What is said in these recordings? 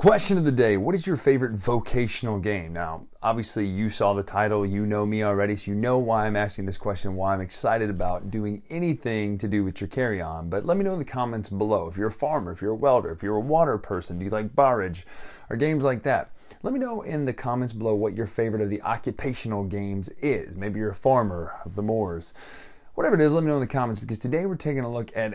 Question of the day, what is your favorite vocational game? Now, obviously you saw the title, you know me already, so you know why I'm asking this question, why I'm excited about doing anything to do with Trickerion. But let me know in the comments below. If you're a farmer, if you're a welder, if you're a water person, do you like barrage or games like that? Let me know in the comments below what your favorite of the occupational games is. Maybe you're a farmer of the moors. Whatever it is, let me know in the comments, because today we're taking a look at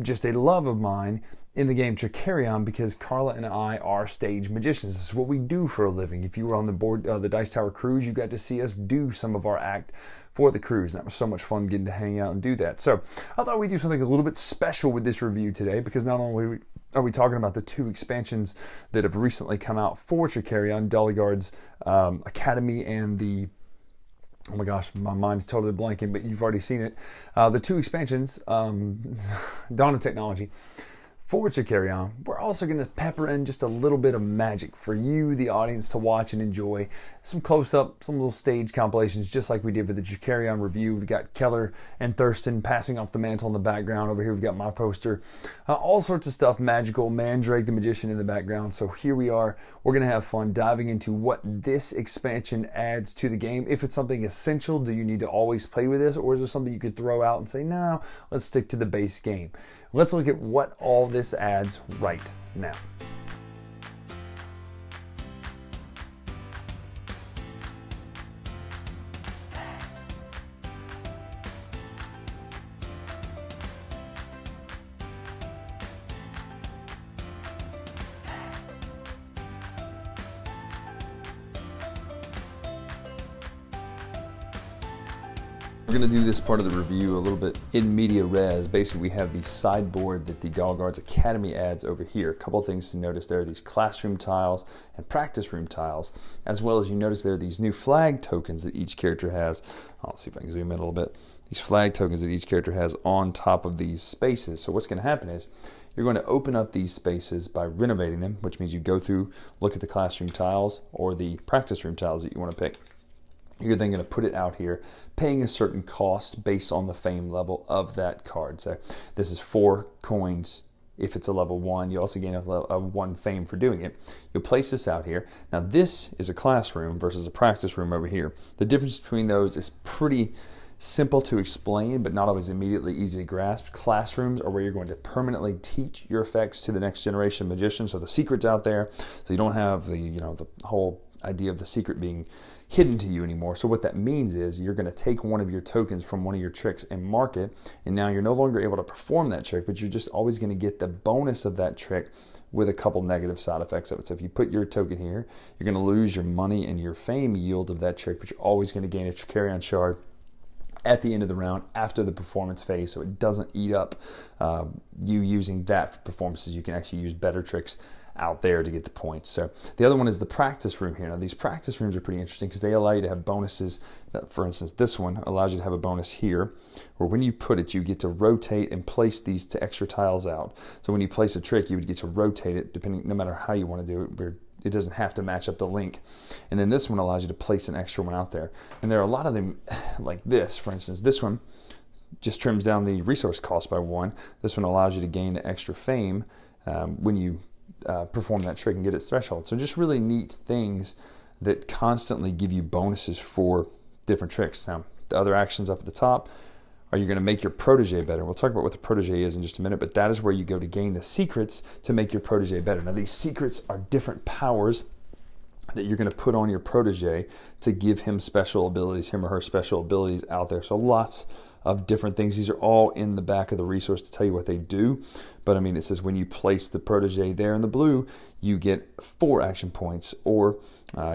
just a love of mine in the game Trickerion, because Carla and I are stage magicians. This is what we do for a living. If you were on the board, the Dice Tower cruise, you got to see us do some of our act for the cruise. That was so much fun getting to hang out and do that. So I thought we'd do something a little bit special with this review today, because not only are we talking about the two expansions that have recently come out for Trickerion, Dahlgaard's Academy and the, oh my gosh, my mind's totally blanking, but you've already seen it. The two expansions, Dawn of Technology, for Trickerion, we're also going to pepper in just a little bit of magic for you, the audience, to watch and enjoy. Some close-up, some little stage compilations, just like we did with the Trickerion review. We've got Keller and Thurston passing off the mantle in the background. Over here we've got my poster. All sorts of stuff magical. Mandrake the Magician in the background. So here we are. We're going to have fun diving into what this expansion adds to the game. If it's something essential, do you need to always play with this? Or is there something you could throw out and say, no, let's stick to the base game? Let's look at what all this adds right now. We're going to do this part of the review a little bit in media res. Basically, we have the sideboard that the Dahlgaard's Academy adds over here. A couple of things to notice. There are these classroom tiles and practice room tiles, as well as you notice there are these new flag tokens that each character has. I'll see if I can zoom in a little bit. These flag tokens that each character has on top of these spaces. So what's going to happen is you're going to open up these spaces by renovating them, which means you go through, look at the classroom tiles or the practice room tiles that you want to pick. You're then going to put it out here, paying a certain cost based on the fame level of that card. So this is 4 coins if it's a level 1. You also gain a 1 fame for doing it. You'll place this out here. Now this is a classroom versus a practice room over here. The difference between those is pretty simple to explain, but not always immediately easy to grasp. Classrooms are where you're going to permanently teach your effects to the next generation of magicians. So the secret's out there, so you don't have the the whole idea of the secret being hidden to you anymore. So what that means is you're going to take one of your tokens from one of your tricks and mark it, and now you're no longer able to perform that trick, but you're just always going to get the bonus of that trick with a couple negative side effects of it. So if you put your token here, you're going to lose your money and your fame yield of that trick, but you're always going to gain a Trickerion shard at the end of the round after the performance phase, so it doesn't eat up you using that for performances. You can actually use better tricks out there to get the points. So the other one is the practice room here. Now these practice rooms are pretty interesting because they allow you to have bonuses. For instance, this one allows you to have a bonus here where when you put it, you get to rotate and place these to extra tiles out. So when you place a trick, you would get to rotate it depending, no matter how you want to do it, where it doesn't have to match up the link. And then this one allows you to place an extra one out there. And there are a lot of them like this. For instance, this one just trims down the resource cost by 1. This one allows you to gain the extra fame when you perform that trick and get its threshold. So just really neat things that constantly give you bonuses for different tricks. Now, the other actions up at the top are you're going to make your protege better. We'll talk about what the protege is in just a minute, but that is where you go to gain the secrets to make your protege better. Now, these secrets are different powers that you're going to put on your protege to give him special abilities, him or her special abilities out there. So lots of different things. These are all in the back of the resource to tell you what they do. But I mean, it says when you place the protege there in the blue, you get 4 action points, or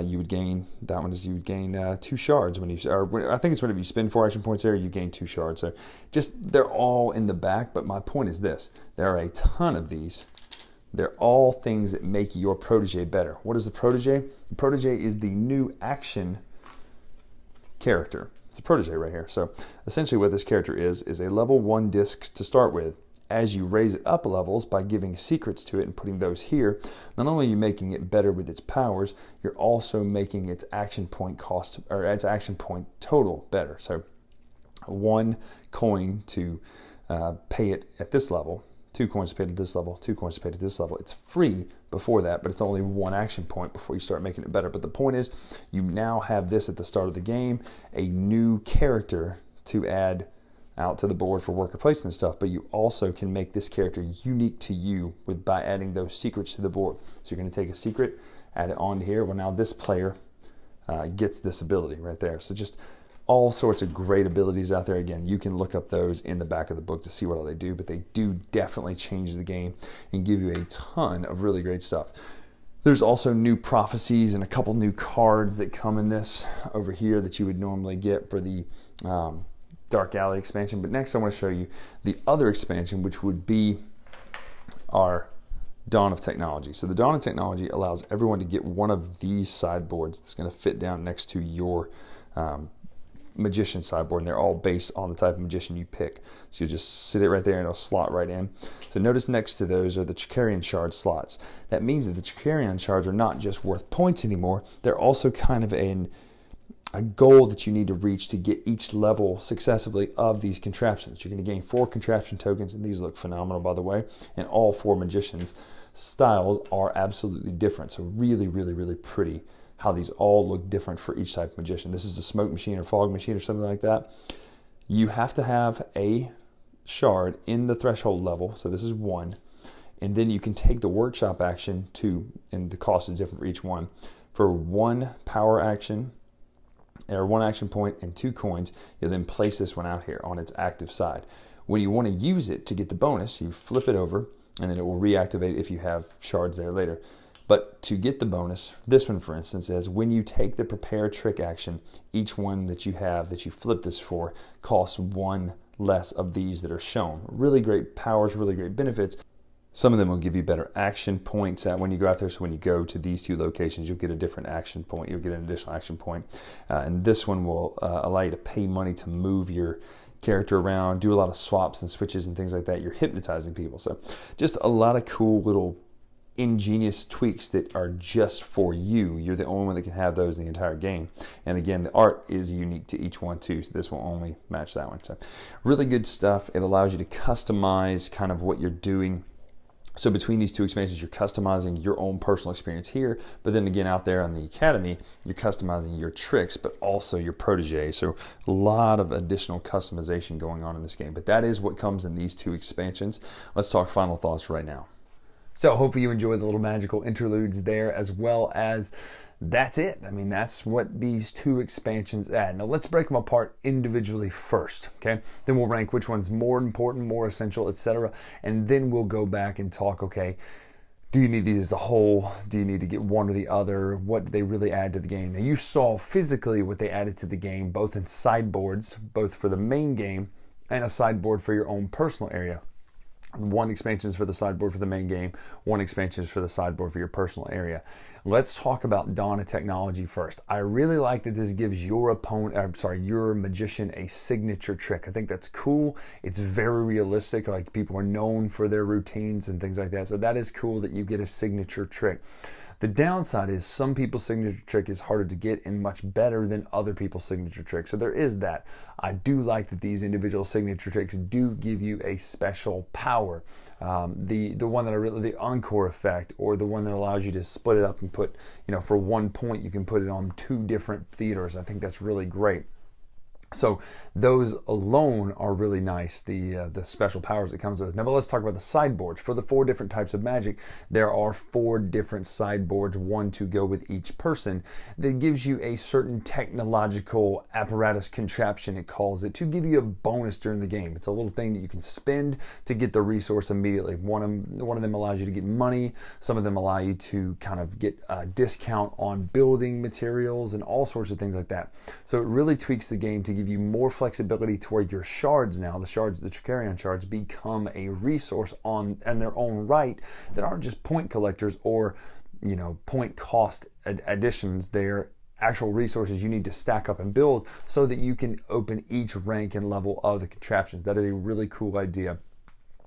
you would gain, that one is you would gain 2 shards when you, or I think it's whenever you spend 4 action points there, you gain 2 shards. So just, they're all in the back. But my point is this, there are a ton of these. They're all things that make your protege better. What is the protege? The protege is the new action character. It's a protege right here. So essentially what this character is a level 1 disc to start with. As you raise it up levels by giving secrets to it and putting those here, not only are you making it better with its powers, you're also making its action point cost, or its action point total, better. So 1 coin to pay it at this level, 2 coins to pay it at this level, 2 coins to pay it at this level. It's free before that, but it's only one action point before you start making it better. But the point is, you now have this at the start of the game, a new character to add out to the board for worker placement stuff, but you also can make this character unique to you by adding those secrets to the board. So you're going to take a secret, add it on here. Well, now this player gets this ability right there. So just all sorts of great abilities out there. Again, you can look up those in the back of the book to see what all they do, but they do definitely change the game and give you a ton of really great stuff. There's also new prophecies and a couple new cards that come in this over here that you would normally get for the Dark Alley expansion. But next I want to show you the other expansion, which would be our Dawn of Technology. So the Dawn of Technology allows everyone to get one of these sideboards that's going to fit down next to your magician sideboard, and they're all based on the type of magician you pick. So you just sit it right there and it'll slot right in. So notice next to those are the Trickerion shard slots. That means that the Trickerion shards are not just worth points anymore, they're also kind of a goal that you need to reach to get each level successively of these contraptions. You're going to gain 4 contraption tokens, and these look phenomenal, by the way, and all 4 magicians styles are absolutely different. So really, really, really pretty how these all look different for each type of magician. This is a smoke machine or fog machine or something like that. You have to have a shard in the threshold level, so this is 1, and then you can take the workshop action 2, and the cost is different for each one. For 1 power action, or 1 action point and 2 coins, you'll then place this one out here on its active side. When you want to use it to get the bonus, you flip it over, and then it will reactivate if you have shards there later. But to get the bonus, this one, for instance, says when you take the prepare trick action, each one that you have that you flip this for costs 1 less of these that are shown. Really great powers, really great benefits. Some of them will give you better action points when you go out there. So when you go to these 2 locations, you'll get a different action point. You'll get an additional action point. And this one will allow you to pay money to move your character around, do a lot of swaps and switches and things like that. You're hypnotizing people. So just a lot of cool little ingenious tweaks that are just for you. You're the only one that can have those in the entire game. And again, the art is unique to each one too, so this will only match that one. So really good stuff. It allows you to customize kind of what you're doing. So between these 2 expansions, you're customizing your own personal experience here, but then again out there on the Academy, you're customizing your tricks, but also your protege. So a lot of additional customization going on in this game. But that is what comes in these 2 expansions. Let's talk final thoughts right now. So hopefully you enjoy the little magical interludes there, as well as that's it. I mean, that's what these 2 expansions add. Now let's break them apart individually first, okay? Then we'll rank which one's more important, more essential, etc. And then we'll go back and talk, okay, do you need these as a whole? Do you need to get one or the other? What do they really add to the game? Now you saw physically what they added to the game, both in sideboards, both for the main game and a sideboard for your own personal area. 1 expansion is for the sideboard for the main game, 1 expansion is for the sideboard for your personal area. Let's talk about Dawn of Technology first. I really like that this gives your your magician a signature trick. I think that's cool. It's very realistic. Like, people are known for their routines and things like that. So that is cool that you get a signature trick. The downside is some people's signature trick is harder to get and much better than other people's signature tricks. So there is that. I do like that these individual signature tricks do give you a special power. The one that the encore effect, or the one that allows you to split it up and put, for 1 point you can put it on 2 different theaters. I think that's really great. So those alone are really nice, the special powers that comes with it. Now, but let's talk about the sideboards. For the 4 different types of magic, there are 4 different sideboards, 1 to go with each person, that gives you a certain technological apparatus contraption, it calls it, to give you a bonus during the game. It's a little thing that you can spend to get the resource immediately. One of them allows you to get money. Some of them allow you to kind of get a discount on building materials and all sorts of things like that. So it really tweaks the game to give you more flexibility to where your shards now, the Trickerion shards, become a resource in their own right that aren't just point collectors or, point cost additions. They're actual resources you need to stack up and build so that you can open each rank and level of the contraptions. That is a really cool idea.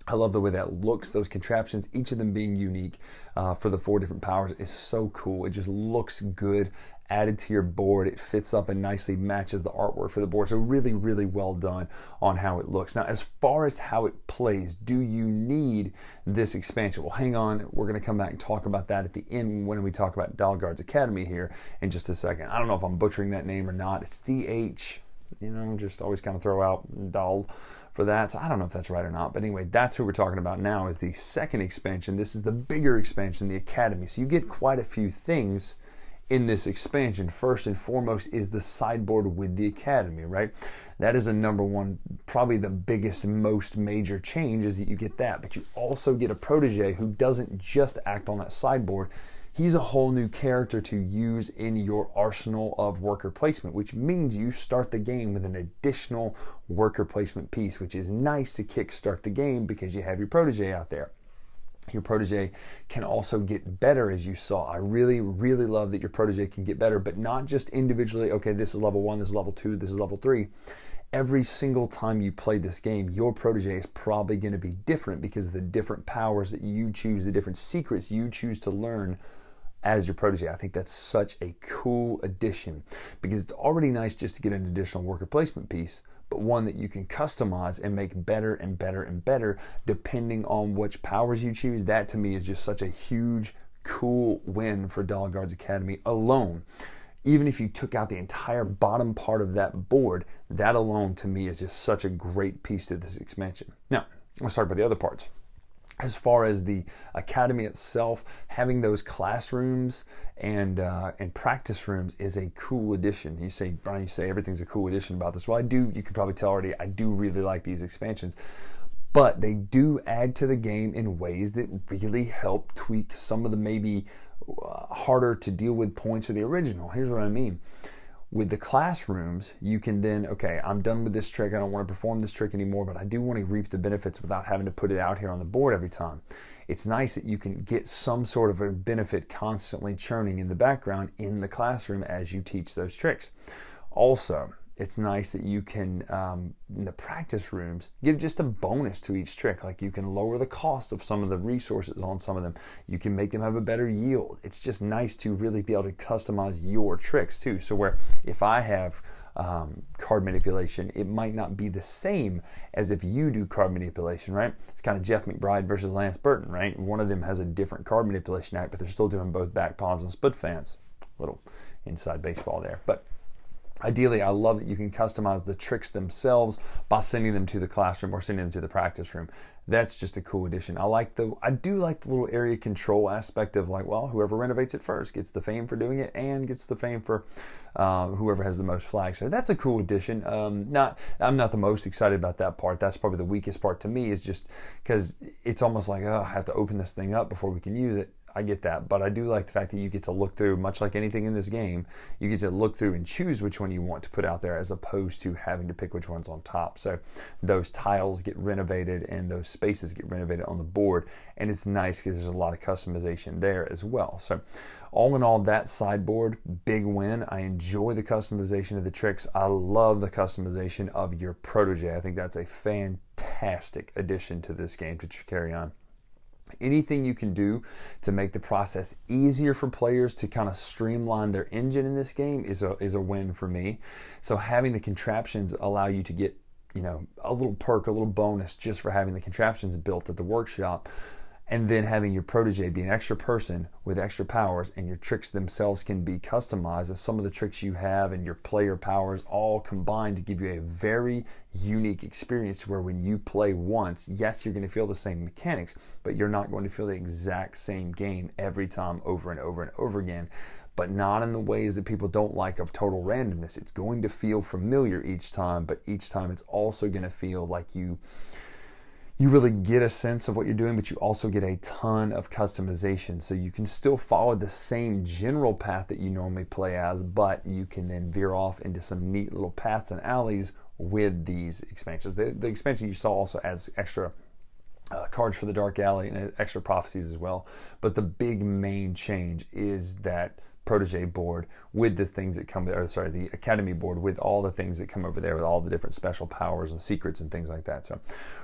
I love the way that looks, those contraptions, each of them being unique for the 4 different powers is so cool. It just looks good added to your board. It fits up and nicely matches the artwork for the board. So really, really well done on how it looks. Now, as far as how it plays, do you need this expansion? Well, hang on. We're going to come back and talk about that at the end when we talk about Dahlgaard's Academy here in just a second. I don't know if I'm butchering that name or not. It's DH, you know, just always kind of throw out Dahl for that. So I don't know if that's right or not. But anyway, that's who we're talking about now is the second expansion. This is the bigger expansion, the Academy. So you get quite a few things in this expansion. First and foremost is the sideboard with the Academy, right? That is a number one, probably the biggest, most major change is that you get that. But you also get a protege who doesn't just act on that sideboard. He's a whole new character to use in your arsenal of worker placement, which means you start the game with an additional worker placement piece, which is nice to kickstart the game because you have your protege out there. Your protege can also get better, as you saw. I really, really love that your protege can get better, but not just individually, okay, this is level 1, this is level 2, this is level 3. Every single time you play this game, your protege is probably going to be different because of the different powers that you choose, the different secrets you choose to learn as your protege. I think that's such a cool addition because it's already nice just to get an additional worker placement piece, but one that you can customize and make better and better and better depending on which powers you choose. That to me is just such a huge, cool win for Dahlgaard's Academy alone. Even if you took out the entire bottom part of that board, that alone to me is just such a great piece to this expansion. Now, let's talk about the other parts. As far as the Academy itself, having those classrooms and practice rooms is a cool addition. You say, Bryan, you say everything's a cool addition about this. Well, I do. You can probably tell already, I do really like these expansions. But they do add to the game in ways that really help tweak some of the maybe harder to deal with points of the original. Here's what I mean. With the classrooms, you can then, okay, I'm done with this trick. I don't want to perform this trick anymore, but I do want to reap the benefits without having to put it out here on the board every time. It's nice that you can get some sort of a benefit constantly churning in the background in the classroom as you teach those tricks. Also, it's nice that you can, in the practice rooms, give just a bonus to each trick. Like you can lower the cost of some of the resources on some of them. You can make them have a better yield. It's just nice to really be able to customize your tricks too. So where if I have card manipulation, it might not be the same as if you do card manipulation, right? It's kind of Jeff McBride versus Lance Burton, right? One of them has a different card manipulation act, but they're still doing both back palms and split fans. Little inside baseball there. But ideally, I love that you can customize the tricks themselves by sending them to the classroom or sending them to the practice room. That's just a cool addition. I do like the little area control aspect of like, well, whoever renovates it first gets the fame for doing it and gets the fame for whoever has the most flags. So that's a cool addition. I'm not the most excited about that part. That's probably the weakest part to me, is just because it's almost like, oh, I have to open this thing up before we can use it. I get that, but I do like the fact that you get to look through, much like anything in this game, you get to look through and choose which one you want to put out there as opposed to having to pick which one's on top. So those tiles get renovated and those spaces get renovated on the board, and it's nice because there's a lot of customization there as well. So all in all, that sideboard, big win. I enjoy the customization of the tricks. I love the customization of your protege. I think that's a fantastic addition to this game, to Trickerion. Anything you can do to make the process easier for players to kind of streamline their engine in this game is a win for me. So having the contraptions allow you to get, you know, a little perk, a little bonus just for having the contraptions built at the workshop. And then having your protege be an extra person with extra powers, and your tricks themselves can be customized. If some of the tricks you have and your player powers all combine to give you a very unique experience to where when you play once, yes, you're going to feel the same mechanics, but you're not going to feel the exact same game every time over and over and over again. But not in the ways that people don't like of total randomness. It's going to feel familiar each time, but each time it's also going to feel like you really get a sense of what you're doing, but you also get a ton of customization. So you can still follow the same general path that you normally play as, but you can then veer off into some neat little paths and alleys with these expansions. The expansion you saw also adds extra cards for the Dark Alley and extra prophecies as well. But the big main change is that protege board with the things that come, or sorry, the Academy board with all the things that come over there with all the different special powers and secrets and things like that. So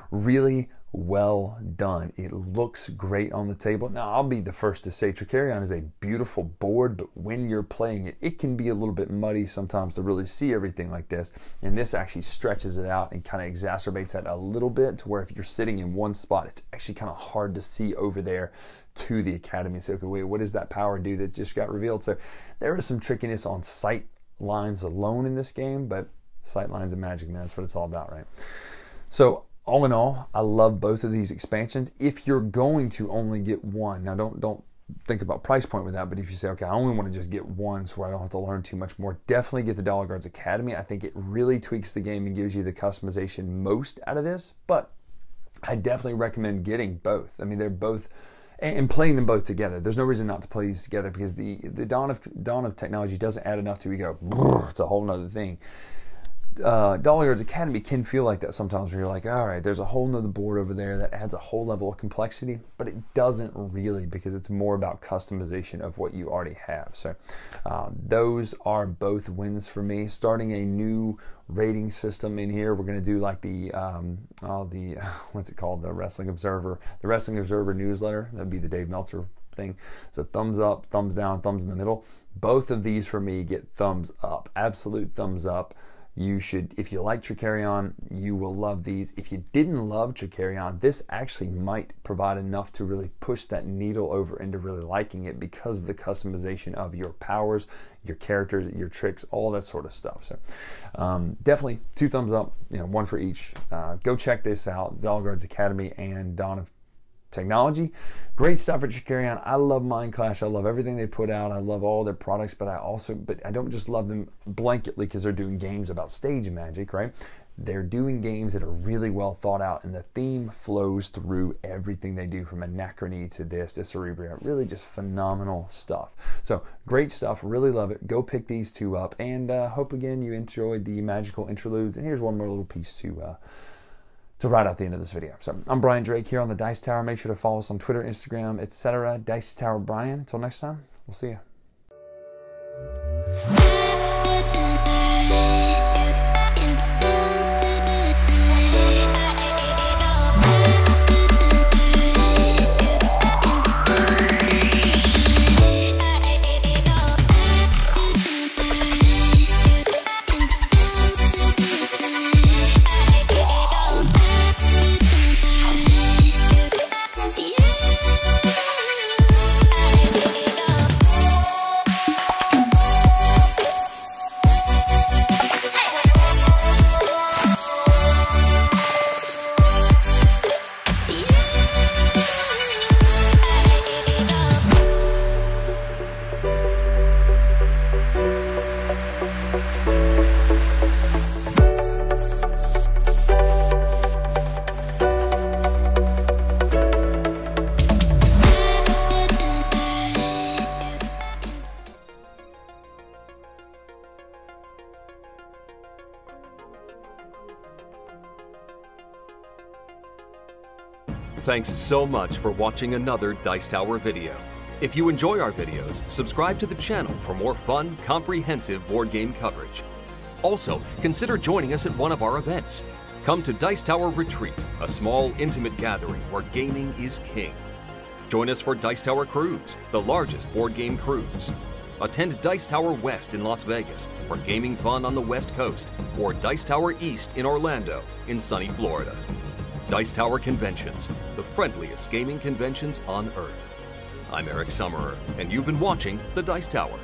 really, well done. It looks great on the table. Now, I'll be the first to say Trickerion is a beautiful board, but when you're playing it, it can be a little bit muddy sometimes to really see everything like this. And this actually stretches it out and kind of exacerbates that a little bit to where if you're sitting in one spot, it's actually kind of hard to see over there to the Academy and say, okay, wait, what does that power do that just got revealed? So there is some trickiness on sight lines alone in this game, but sight lines and Magic, man, that's what it's all about, right? So all in all, I love both of these expansions. If you're going to only get one, now don't think about price point with that, but if you say, okay, I only want to just get one so I don't have to learn too much more, definitely get the Dahlgaard's Academy. I think it really tweaks the game and gives you the customization most out of this, but I definitely recommend getting both. I mean, they're both, and playing them both together. There's no reason not to play these together because the dawn of technology doesn't add enough to you go, it's a whole nother thing. Dahlgaard's Academy can feel like that sometimes where you're like, all right, there's a whole nother board over there that adds a whole level of complexity, but it doesn't really because it's more about customization of what you already have. So those are both wins for me. Starting a new rating system in here, we're going to do like the what's it called, the Wrestling Observer newsletter. That'd be the Dave Meltzer thing. So thumbs up, thumbs down, thumbs in the middle. Both of these for me get thumbs up, absolute thumbs up. You should, if you like Trickerion, you will love these. If you didn't love Trickerion, this actually might provide enough to really push that needle over into really liking it because of the customization of your powers, your characters, your tricks, all that sort of stuff. So definitely 2 thumbs up, one for each. Go check this out, Dahlgaard's Academy and Dawn of Technology. Great stuff at Trickerion. I love Mindclash. I love everything they put out. I love all their products, but I don't just love them blanketly because they're doing games about stage magic, right? They're doing games that are really well thought out, and the theme flows through everything they do, from Anachrony to this to Cerebria. Really just phenomenal stuff. So great stuff. Really love it. Go pick these 2 up, and hope again you enjoyed the magical interludes. And here's one more little piece to write out the end of this video. So I'm Brian Drake here on the Dice Tower. Make sure to follow us on Twitter, Instagram, etc. Dice Tower Brian. Until next time, we'll see you. Thanks so much for watching another Dice Tower video. If you enjoy our videos, subscribe to the channel for more fun, comprehensive board game coverage. Also, consider joining us at one of our events. Come to Dice Tower Retreat, a small, intimate gathering where gaming is king. Join us for Dice Tower Cruise, the largest board game cruise. Attend Dice Tower West in Las Vegas for gaming fun on the West Coast, or Dice Tower East in Orlando in sunny Florida. Dice Tower Conventions, the friendliest gaming conventions on Earth. I'm Eric Summerer, and you've been watching The Dice Tower.